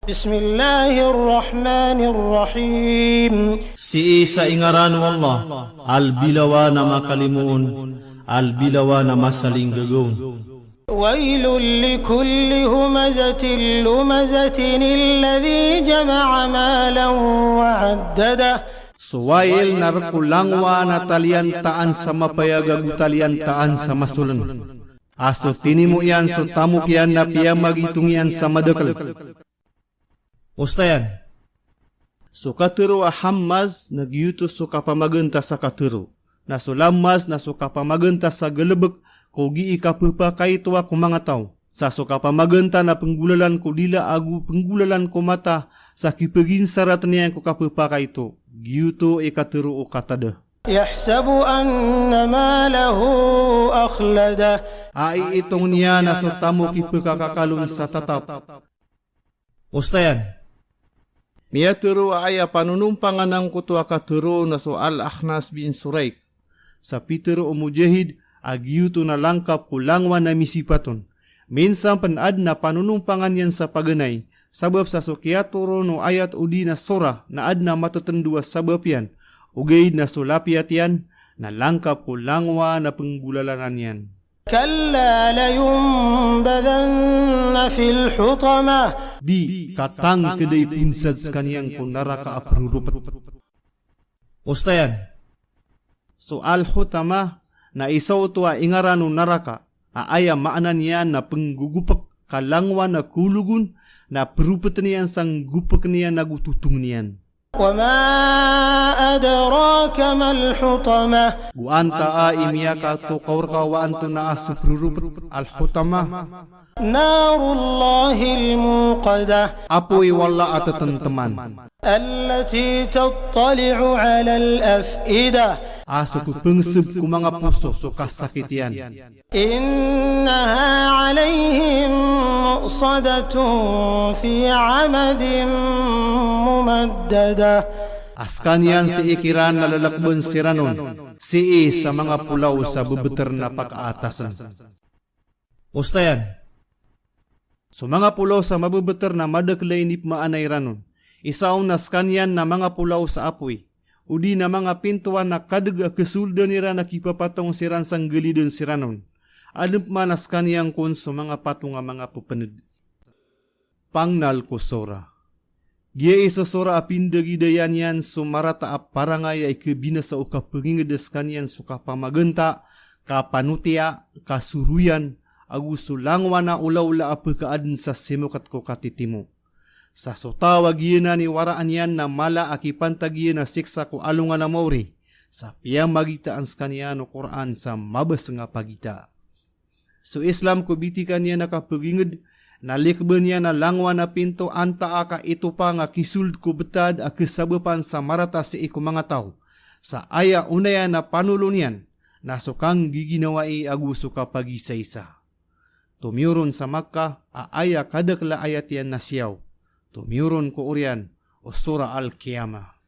Bismillahirrahmanirrahim. Si isa ingaran Allah, albilawa na makalimuon, albilawa na masaling gagawin. Wailul likulli humazatin lumazatin alladhi jama'a malan wa 'addada. Suwail narkulangwa na taliantaan sa mapayagagu taliantaan sa masulan. Aso tinimu yan so tamuk yan na piyamagitung yan sa madakal. Usayan. So katero a hammaz nagyuto so kapamaganta sa katero. Na so lamaz na so kapamaganta sa galabak ko gi ikapupakay tuwa ko mga tao. Sa so kapamaganta na penggulalan ko dila agu penggulalan ko mata sa kipagin sarat niya ko kapupakay ito. Giyuto ikatero o katada. Yahsabu anna malahu akhlada. Ay itong niya na so tamo kipagkakakalun sa tatap. Usayan. Miyatero aya panunumpangan ng kutua katero na so Al-Akhnas bin Suraik. Sa Pitero o Mujahid, agyuto na langkap kulangwa na misipaton. Minsan panad na panunumpangan yan sa paganay. Sabab sa sukiaturo no ayat udi na sura na ad na matatandua sabab yan. Ugay na sulapiat yan na langkap kulangwa na penggulalanan yan. Kalla layumbadanna fil hutamah. Di katang keday pimsad kaniyang kung naraka aprurupat. Usayan. So al-hutamah na isaw tuwa ingarano naraka aaya maanan niyan na penggugupak kalangwa na kulugun na perupat niyan sang gupak niyan na gututung niyan. Wa ma adraka mal hutamah. Guanta imiyaka to kaurka wa anto na asuprurupat al-hutamah. Narullahil muqadah. Apoy wala atatan teman. Allati tattali'u 'ala al-af'idah. Aso ko pengseb ku mga puso so kasakitian. Innaha 'alayhim muqsadatun fi 'amadin mumaddada. Askan yan si ikiran na lalakban si Ranon, si sa mga pulaw sa bebeter na pag-aatasan. Usayan. So mga pulaw sa mabebeter na madaklay nip maanay Ranon, isaw naskan yan na mga pulaw sa apoy, udi na mga pintuan na kadag kesulda nira na kipapatong si Ransang galidon si Ranon, alam manaskan yan kun so mga patong nga mga pupanid. Pangnal ko sora. Gia isa sora apindagi dayan yan sumarata ap parangay ay kebinasa o kapangingades kanyan suka pamagenta, kapanutia, kasuruyan, agusto langwa na ula-ula apa kaadin sa simukat ko katitimo. Sa sotawag yun na ni waraan yan na mala akipantag yun na siksa ko alungan na mauri, sa piyang magitaan sa kanya no Quran sa mabas nga pagita. So Islam ko bitikan niya nakapagingad, nalikban niya na langwa na pinto anta aka ito pa nga kisuld ko betad a kesabapan sa marata si iku mga tao. Sa aya unaya na panulon yan, nasukang giginawai aguso ka pagisaysa. Tumiuron sa Makkah, aaya kadakla ayat yan na siyaw. Tumiuron ko urian, o sura al-Qiyamah.